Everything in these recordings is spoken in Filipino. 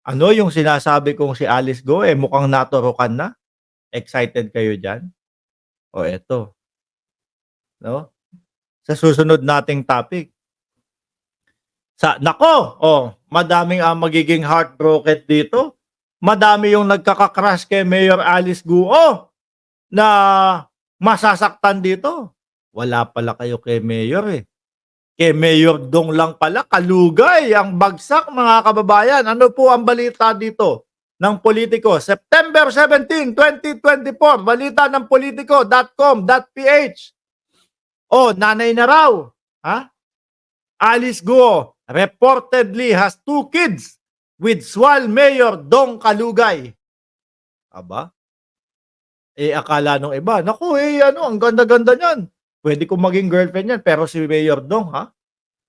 Ano yung sinasabi kong si Alice Go, eh, mukhang naturukan na? Excited kayo diyan? O eto, 'no, sa susunod nating topic, madaming, magiging heartbroken dito. Madami yung nagkaka-crush kay Mayor Alice Guo na masasaktan dito. Wala pala kayo kay Mayor, eh. Kay Mayor Dong lang pala, kalugay ang bagsak mga kababayan. Ano po ang balita dito ng Politiko? September 17, 2024, balita ng politico.com.ph. Oh, nanay na raw. Ha? Alice Guo reportedly has 2 kids with Swal Mayor Dong Kalugay. Aba, akala nung iba, naku, ang ganda-ganda niyan. Pwede kong maging girlfriend yan, pero si Mayor Dong, ha?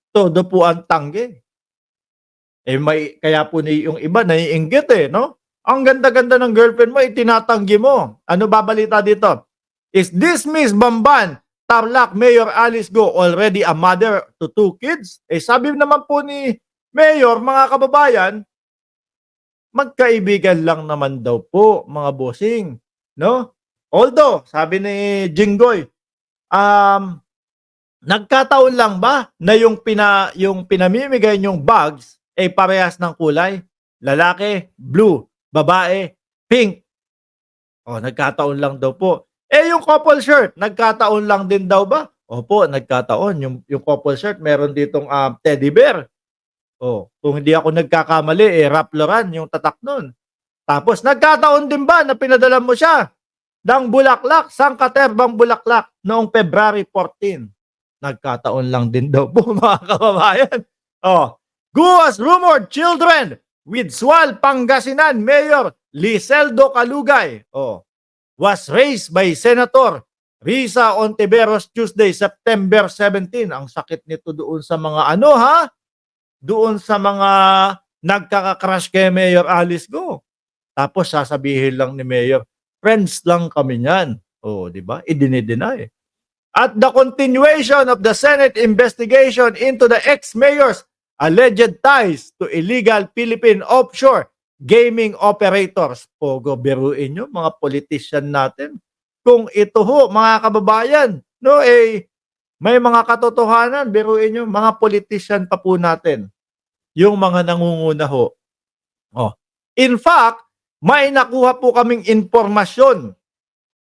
Todo po ang tanggi. Kaya po yung iba naiinggit, no? Ang ganda-ganda ng girlfriend mo, itinatanggi mo. Ano ba balita dito? Is this Miss Bamban, Tarlac Mayor Alice Go already a mother to 2 kids? Sabi naman po ni Mayor, mga kababayan, magkaibigan lang naman daw po, mga bossing, no? Although, sabi ni Jinggoy, nagkataon lang ba na yung pinamimigay niyong bags ay parehas ng kulay? Lalaki, blue, babae, pink. Nagkataon lang daw po. Yung couple shirt, nagkataon lang din daw ba? Opo, nagkataon. Yung couple shirt, meron ditong teddy bear. Kung hindi ako nagkakamali, Ralph Lauren yung tatak nun. Tapos, nagkataon din ba na pinadala mo siya ng bulaklak, sangkaterbang bulaklak noong February 14? Nagkataon lang din daw po, mga kababayan. Guas rumored children with Swal Pangasinan Mayor Liseldo Kalugay was raised by Senator Risa Ontiveros Tuesday, September 17. Ang sakit nito doon sa mga doon sa mga nagkaka-crush kay Mayor Alice Go. Tapos sasabihin lang ni Mayor, friends lang kami niyan. Di ba? Idinideny. At the continuation of the Senate investigation into the ex-mayor's alleged ties to illegal Philippine offshore gaming operators. Pogo, biruin nyo, mga politician natin. Kung ito ho, mga kababayan, may mga katotohanan, biruin nyo, mga politician pa po natin. Yung mga nangunguna ho. In fact, may nakuha po kaming informasyon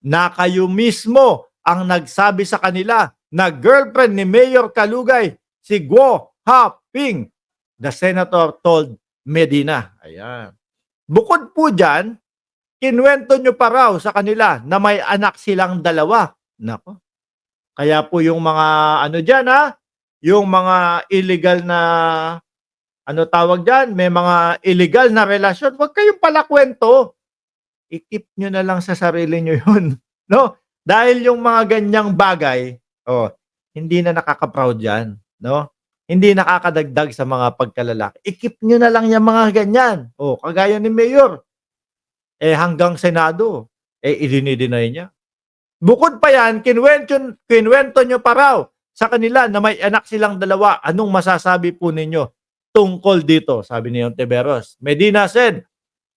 na kayo mismo ang nagsabi sa kanila na girlfriend ni Mayor Kalugay, si Guo Ha-ping, the senator told Medina. Ayan. Bukod po dyan, kinuwento nyo pa raw sa kanila na may anak silang dalawa. Nako. Kaya po yung mga dyan yung mga illegal na tawag dyan, may mga illegal na relasyon, huwag kayong palakwento. I-keep nyo na lang sa sarili nyo yun. No? Dahil yung mga ganyang bagay, hindi na nakaka-proud yan. No? Hindi nakakadagdag sa mga pagkalalaki. I-keep nyo na lang yung mga ganyan. Kagaya ni Mayor. Hanggang Senado, i-deny niya. Bukod pa yan, kinuwento nyo pa raw sa kanila na may anak silang dalawa. Anong masasabi po ninyo tungkol dito? Sabi ni Ontiveros. Medina said,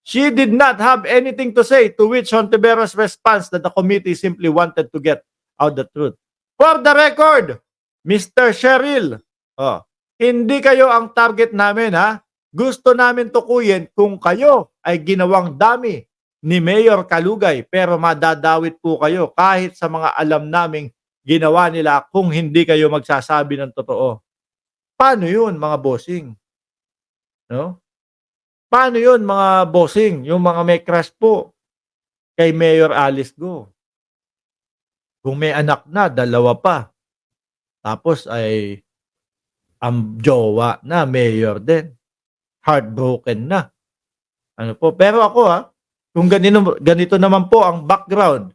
she did not have anything to say, to which Ontiveros responds that the committee simply wanted to get out the truth. For the record, Mr. Cheryl, hindi kayo ang target namin, Gusto namin tukuyin kung kayo ay ginawang dami ni Mayor Kalugay, pero madadawit po kayo kahit sa mga alam naming ginawa nila kung hindi kayo magsasabi ng totoo. Paano yun, mga bossing? No? Paano yun, mga bossing? Yung mga may crush po kay Mayor Alice Go. Kung may anak na, dalawa pa. Tapos ay ang jowa na, mayor din. Heartbroken na. Pero ako kung ganito naman po ang background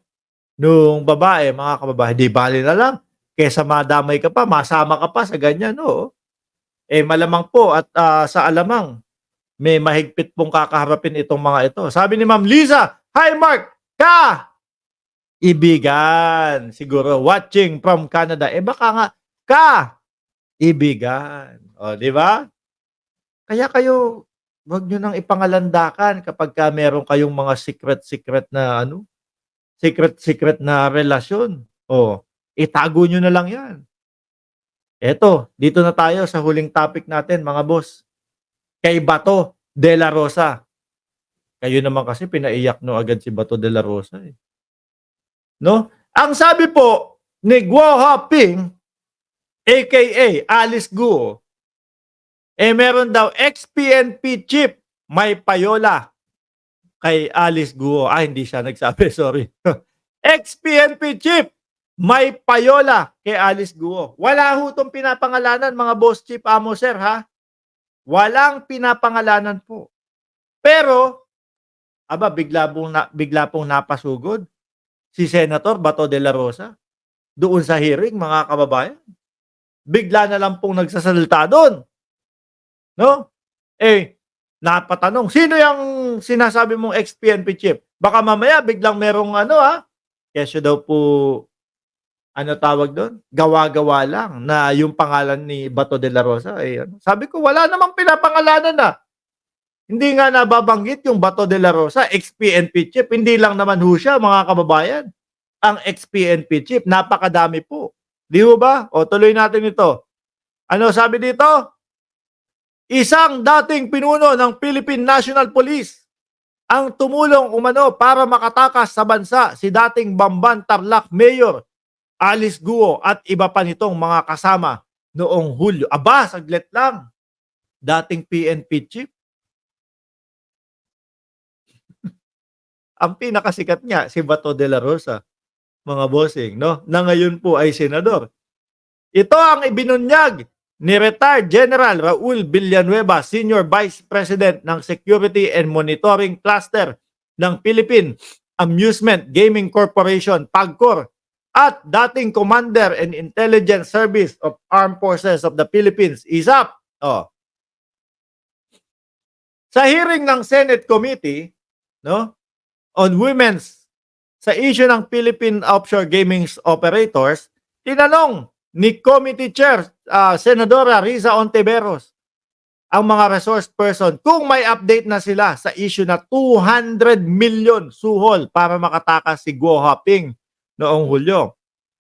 nung babae, mga kababayan, di bali na lang. Kesa madamay ka pa, masama ka pa sa ganyan, malamang po at sa alamang, may mahigpit pong kakaharapin itong mga ito. Sabi ni Ma'am Liza, hi Mark, ibigan. Siguro, watching from Canada. Baka nga, ibigan. Di ba? Kaya kayo, wag niyo nang ipangalandakan kapagka meron kayong mga secret-secret na ano, secret-secret na relasyon. Oh, itago niyo na lang 'yan. Eto, dito na tayo sa huling topic natin mga boss, kay Bato de la Rosa. Kayo naman kasi pinaiyak niyo agad si Bato de la Rosa, eh, 'no? Ang sabi po ni Guo Haping, aka Alice Guo, eh, meron daw ex-PNP chief may payola kay Alice Guo. Hindi siya nagsabi, sorry. Ex-PNP chief may payola kay Alice Guo. Wala ho 'tong pinapangalanan mga boss chief, amo sir, ha? Walang pinapangalanan po. Pero, bigla pong napasugod si Senator Bato de la Rosa doon sa hearing, mga kababayan. Bigla na lang pong nagsasalita do'n, 'no? Eh, napatanong, "Sino yang sinasabi mong ex-PNP chief?" Baka mamaya biglang merong ano, kesyo daw po, ano tawag dun, gawa-gawa lang na yung pangalan ni Bato de la Rosa, eh, ano. Sabi ko, wala namang pinapangalanan, Hindi nga nababanggit yung Bato de la Rosa, ex-PNP chief. Hindi lang naman ho siya, mga kababayan, ang ex-PNP chief. Napakadami po. 'Di ho ba? O tuloy natin ito. Ano sabi dito? Isang dating pinuno ng Philippine National Police ang tumulong umano para makatakas sa bansa si dating Bamban Tarlac Mayor Alice Guo at iba pa nitong mga kasama noong Hulyo. Aba, saglit lang. Dating PNP chief. Ang pinakasikat niya si Bato de la Rosa, mga bossing, no? Na ngayon po ay senador. Ito ang ibinunyag ni retired General Raul Villanueva, Senior Vice President ng Security and Monitoring Cluster ng Philippine Amusement Gaming Corporation, PAGCOR, at dating Commander and Intelligence Service of Armed Forces of the Philippines, ISAP. Sa hearing ng Senate Committee, no, on Women's sa issue ng Philippine Offshore Gaming Operators, tinanong ni Committee Chair Senadora Riza Ontiveros ang mga resource person kung may update na sila sa issue na 200 million suhol para makatakas si Guo Haping noong Hulyo.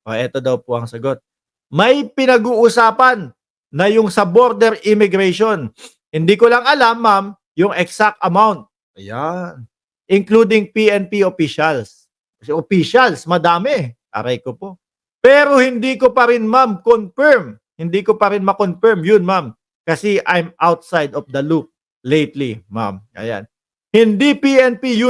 Ito daw po ang sagot. May pinag-uusapan na yung sa border immigration. Hindi ko lang alam, ma'am, yung exact amount. Ayan. Including PNP officials. Kasi officials, madami. Aray ko po. Pero hindi ko pa rin, ma'am, confirm. Hindi ko pa rin ma-confirm yun, ma'am. Kasi I'm outside of the loop lately, ma'am. Ayan. Hindi PNP yun.